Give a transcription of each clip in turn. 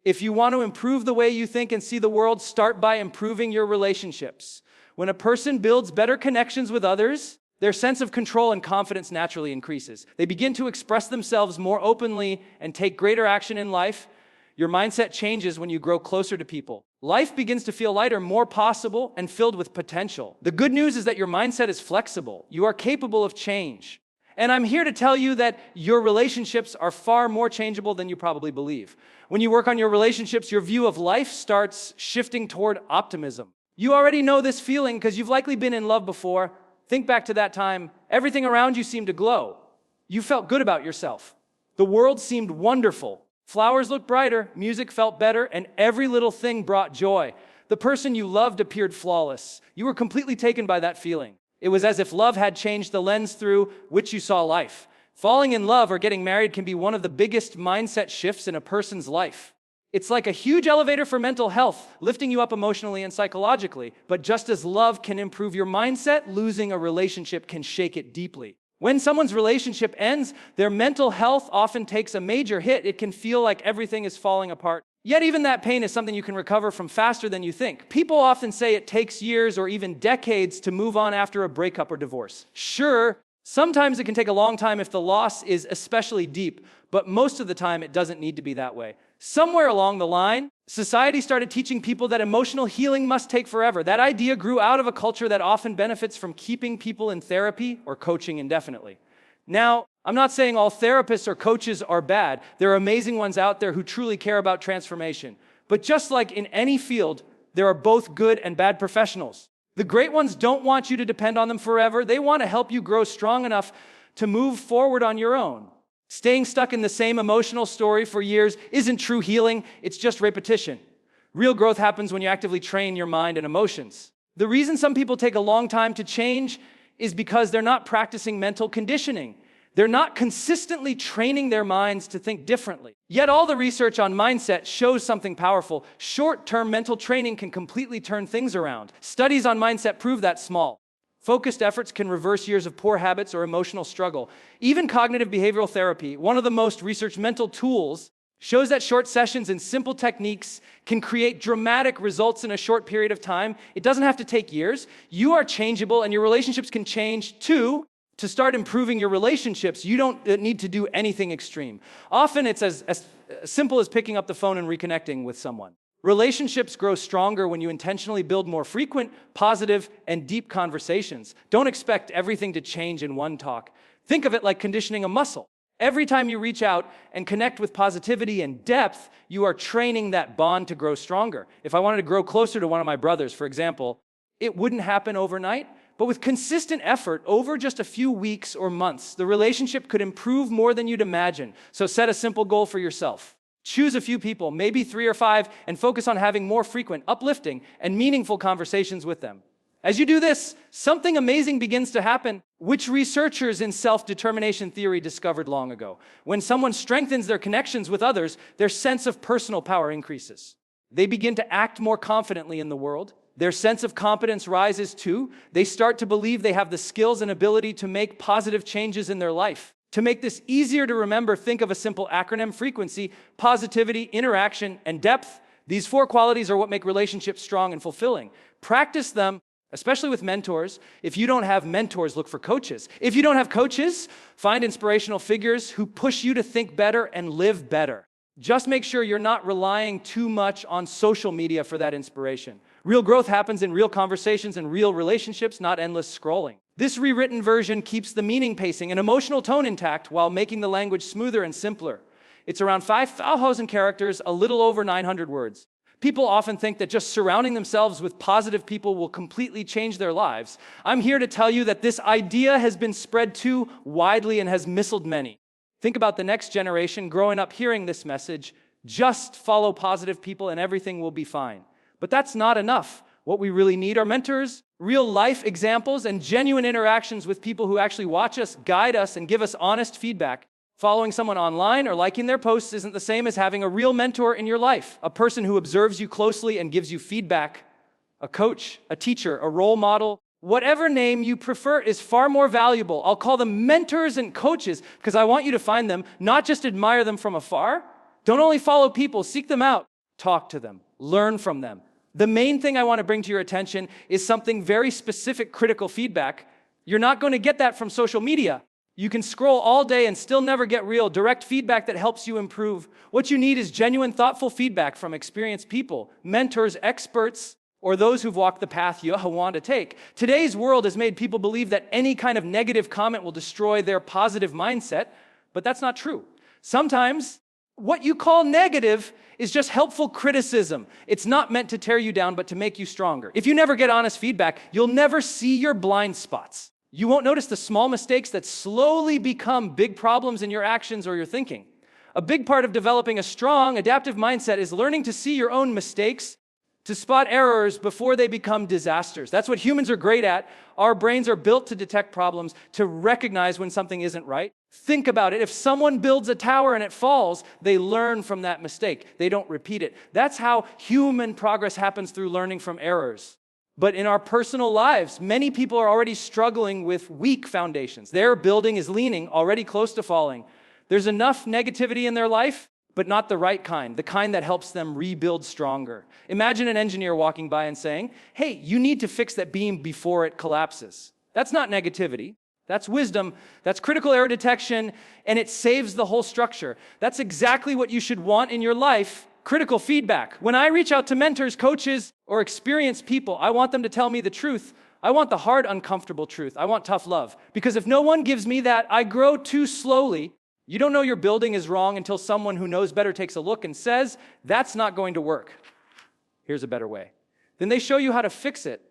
If you want to improve the way you think and see the world, start by improving your relationships. When a person builds better connections with others, their sense of control and confidence naturally increases. They begin to express themselves more openly and take greater action in life. Your mindset changes when you grow closer to people. Life begins to feel lighter, more possible, and filled with potential. The good news is that your mindset is flexible. You are capable of change. And I'm here to tell you that your relationships are far more changeable than you probably believe. When you work on your relationships, your view of life starts shifting toward optimism. You already know this feeling because you've likely been in love before. Think back to that time. Everything around you seemed to glow. You felt good about yourself. The world seemed wonderful. Flowers looked brighter, music felt better, and every little thing brought joy. The person you loved appeared flawless. You were completely taken by that feeling. It was as if love had changed the lens through which you saw life. Falling in love or getting married can be one of the biggest mindset shifts in a person's life. It's like a huge elevator for mental health, lifting you up emotionally and psychologically. But just as love can improve your mindset, losing a relationship can shake it deeply. When someone's relationship ends, their mental health often takes a major hit. It can feel like everything is falling apart. Yet even that pain is something you can recover from faster than you think. People often say it takes years or even decades to move on after a breakup or divorce. Sure, sometimes it can take a long time if the loss is especially deep, but most of the time it doesn't need to be that way. Somewhere along the line, society started teaching people that emotional healing must take forever. That idea grew out of a culture that often benefits from keeping people in therapy or coaching indefinitely. Now, I'm not saying all therapists or coaches are bad. There are amazing ones out there who truly care about transformation. But just like in any field, there are both good and bad professionals. The great ones don't want you to depend on them forever. They want to help you grow strong enough to move forward on your own. Staying stuck in the same emotional story for years isn't true healing, it's just repetition. Real growth happens when you actively train your mind and emotions. The reason some people take a long time to change is because they're not practicing mental conditioning. They're not consistently training their minds to think differently. Yet all the research on mindset shows something powerful. Short-term mental training can completely turn things around. Studies on mindset prove that small. Focused efforts can reverse years of poor habits or emotional struggle. Even cognitive behavioral therapy, one of the most researched mental tools, shows that short sessions and simple techniques can create dramatic results in a short period of time. It doesn't have to take years. You are changeable and your relationships can change too. To start improving your relationships, you don't need to do anything extreme. Often it's as simple as picking up the phone and reconnecting with someone. Relationships grow stronger when you intentionally build more frequent, positive, and deep conversations. Don't expect everything to change in one talk. Think of it like conditioning a muscle. Every time you reach out and connect with positivity and depth, you are training that bond to grow stronger. If I wanted to grow closer to one of my brothers, for example, it wouldn't happen overnight. But with consistent effort over just a few weeks or months, the relationship could improve more than you'd imagine. So set a simple goal for yourself. Choose a few people, maybe 3 or 5, and focus on having more frequent, uplifting, and meaningful conversations with them. As you do this, something amazing begins to happen, which researchers in self-determination theory discovered long ago. When someone strengthens their connections with others, their sense of personal power increases. They begin to act more confidently in the world. Their sense of competence rises too. They start to believe they have the skills and ability to make positive changes in their life. To make this easier to remember, think of a simple acronym: frequency, positivity, interaction, and depth. These 4 qualities are what make relationships strong and fulfilling. Practice them, especially with mentors. If you don't have mentors, look for coaches. If you don't have coaches, find inspirational figures who push you to think better and live better. Just make sure you're not relying too much on social media for that inspiration. Real growth happens in real conversations and real relationships, not endless scrolling. This rewritten version keeps the meaning, pacing, and emotional tone intact while making the language smoother and simpler. It's around 5,000 characters, a little over 900 words. People often think that just surrounding themselves with positive people will completely change their lives. I'm here to tell you that this idea has been spread too widely and has misled many. Think about the next generation growing up hearing this message: just follow positive people and everything will be fine. But that's not enough. What we really need are mentors, real life examples, and genuine interactions with people who actually watch us, guide us, and give us honest feedback. Following someone online or liking their posts isn't the same as having a real mentor in your life, a person who observes you closely and gives you feedback. A coach, a teacher, a role model, whatever name you prefer is far more valuable. I'll call them mentors and coaches because I want you to find them, not just admire them from afar. Don't only follow people, seek them out. talk to them, learn from them. The main thing I want to bring to your attention is something very specific, critical feedback. You're not going to get that from social media. You can scroll all day and still never get real, direct feedback that helps you improve. What you need is genuine, thoughtful feedback from experienced people, mentors, experts, or those who've walked the path you want to take. Today's world has made people believe that any kind of negative comment will destroy their positive mindset, but that's not true. Sometimes what you call negative is just helpful criticism. It's not meant to tear you down, but to make you stronger. If you never get honest feedback, you'll never see your blind spots. You won't notice the small mistakes that slowly become big problems in your actions or your thinking. A big part of developing a strong, adaptive mindset is learning to see your own mistakes, to spot errors before they become disasters. That's what humans are great at. Our brains are built to detect problems, to recognize when something isn't right. Think about it. If someone builds a tower and it falls, they learn from that mistake. They don't repeat it. That's how human progress happens, through learning from errors. But in our personal lives, many people are already struggling with weak foundations. Their building is leaning, already close to falling. There's enough negativity in their life, but not the right kind, the kind that helps them rebuild stronger. Imagine an engineer walking by and saying, "Hey, you need to fix that beam before it collapses." That's not negativity. That's wisdom. That's critical error detection, and it saves the whole structure. That's exactly what you should want in your life. Critical feedback. When I reach out to mentors, coaches, or experienced people, I want them to tell me the truth. I want the hard, uncomfortable truth. I want tough love. Because if no one gives me that, I grow too slowly. You don't know your building is wrong until someone who knows better takes a look and says, "That's not going to work. Here's a better way." Then they show you how to fix it.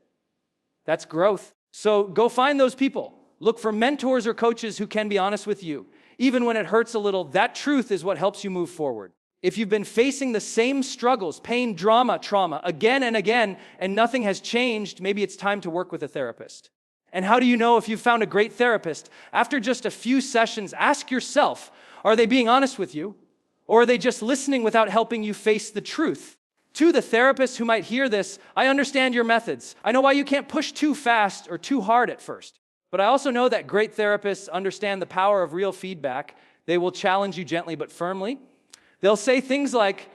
That's growth. So go find those people. Look for mentors or coaches who can be honest with you. Even when it hurts a little, that truth is what helps you move forward. If you've been facing the same struggles, pain, drama, trauma, again and again, and nothing has changed, maybe it's time to work with a therapist. And how do you know if you've found a great therapist? After just a few sessions, ask yourself, are they being honest with you? Or are they just listening without helping you face the truth? To the therapist who might hear this, I understand your methods. I know why you can't push too fast or too hard at first. But I also know that great therapists understand the power of real feedback. They will challenge you gently but firmly. They'll say things like,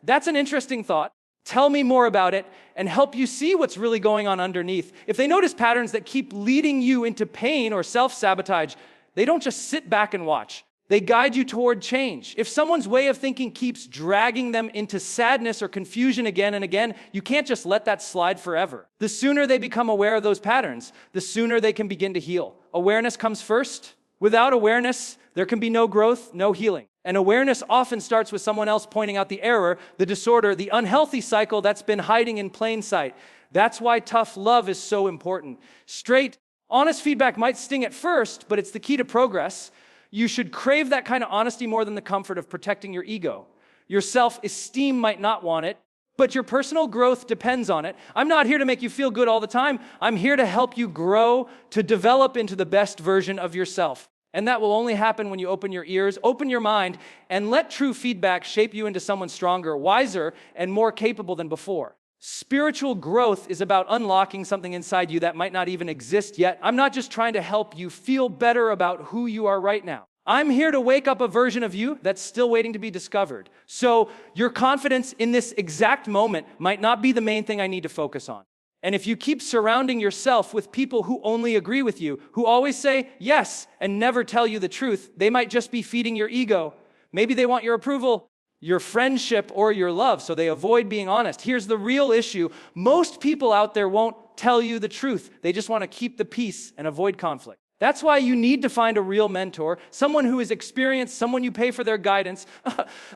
"That's an interesting thought. Tell me more about it," and help you see what's really going on underneath. If they notice patterns that keep leading you into pain or self-sabotage, they don't just sit back and watch. They guide you toward change. If someone's way of thinking keeps dragging them into sadness or confusion again and again, you can't just let that slide forever. The sooner they become aware of those patterns, the sooner they can begin to heal. Awareness comes first. Without awareness, there can be no growth, no healing. And awareness often starts with someone else pointing out the error, the disorder, the unhealthy cycle that's been hiding in plain sight. That's why tough love is so important. Straight, honest feedback might sting at first, but it's the key to progress. You should crave that kind of honesty more than the comfort of protecting your ego. Your self-esteem might not want it, but your personal growth depends on it. I'm not here to make you feel good all the time. I'm here to help you grow, to develop into the best version of yourself. And that will only happen when you open your ears, open your mind, and let true feedback shape you into someone stronger, wiser, and more capable than before. Spiritual growth is about unlocking something inside you that might not even exist yet. I'm not just trying to help you feel better about who you are right now. I'm here to wake up a version of you that's still waiting to be discovered. So your confidence in this exact moment might not be the main thing I need to focus on. And if you keep surrounding yourself with people who only agree with you, who always say yes and never tell you the truth, they might just be feeding your ego. Maybe they want your approval, your friendship, or your love, so they avoid being honest. Here's the real issue. Most people out there won't tell you the truth. They just want to keep the peace and avoid conflict. That's why you need to find a real mentor, someone who is experienced, someone you pay for their guidance,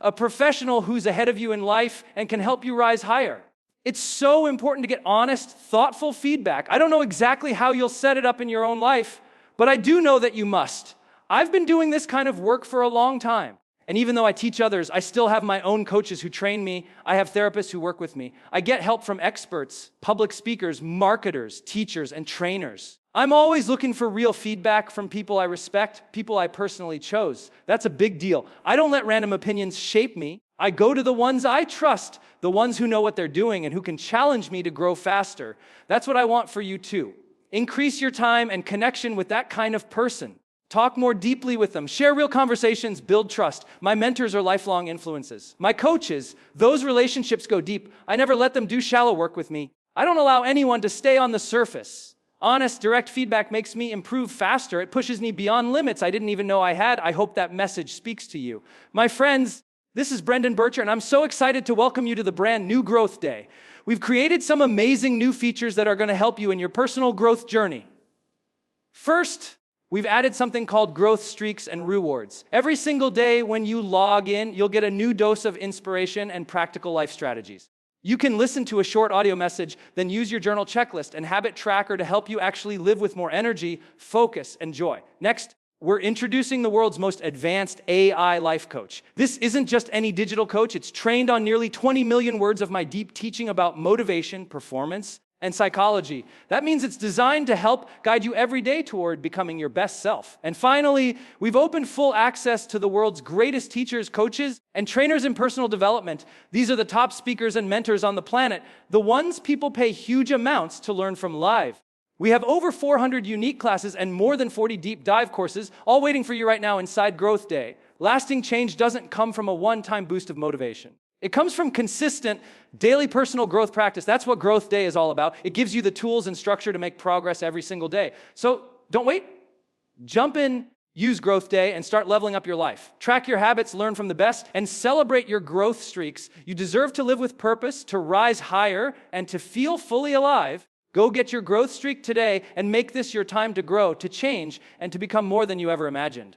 a professional who's ahead of you in life and can help you rise higher. It's so important to get honest, thoughtful feedback. I don't know exactly how you'll set it up in your own life, but I do know that you must. I've been doing this kind of work for a long time. And even though I teach others, I still have my own coaches who train me. I have therapists who work with me. I get help from experts, public speakers, marketers, teachers, and trainers. I'm always looking for real feedback from people I respect, people I personally chose. That's a big deal. I don't let random opinions shape me. I go to the ones I trust, the ones who know what they're doing and who can challenge me to grow faster. That's what I want for you too. Increase your time and connection with that kind of person. Talk more deeply with them. Share real conversations, build trust. My mentors are lifelong influences. My coaches, those relationships go deep. I never let them do shallow work with me. I don't allow anyone to stay on the surface. Honest, direct feedback makes me improve faster. It pushes me beyond limits I didn't even know I had. I hope that message speaks to you. My friends, this is BRENDON BURCHARD, and I'm so excited to welcome you to the brand new Growth Day. We've created some amazing new features that are going to help you in your personal growth journey. First, we've added something called growth streaks and rewards. Every single day when you log in, you'll get a new dose of inspiration and practical life strategies. You can listen to a short audio message, then use your journal checklist and habit tracker to help you actually live with more energy, focus, and joy. Next, we're introducing the world's most advanced AI life coach. This isn't just any digital coach. It's trained on nearly 20 million words of my deep teaching about motivation, performance, and psychology. That means it's designed to help guide you every day toward becoming your best self. And finally, we've opened full access to the world's greatest teachers, coaches, and trainers in personal development. These are the top speakers and mentors on the planet, the ones people pay huge amounts to learn from live. We have over 400 unique classes and more than 40 deep dive courses, all waiting for you right now inside Growth Day. Lasting change doesn't come from a one-time boost of motivation. It comes from consistent daily personal growth practice. That's what Growth Day is all about. It gives you the tools and structure to make progress every single day. So don't wait. Jump in, use Growth Day, and start leveling up your life. Track your habits, learn from the best, and celebrate your growth streaks. You deserve to live with purpose, to rise higher, and to feel fully alive. Go get your growth streak today and make this your time to grow, to change, and to become more than you ever imagined.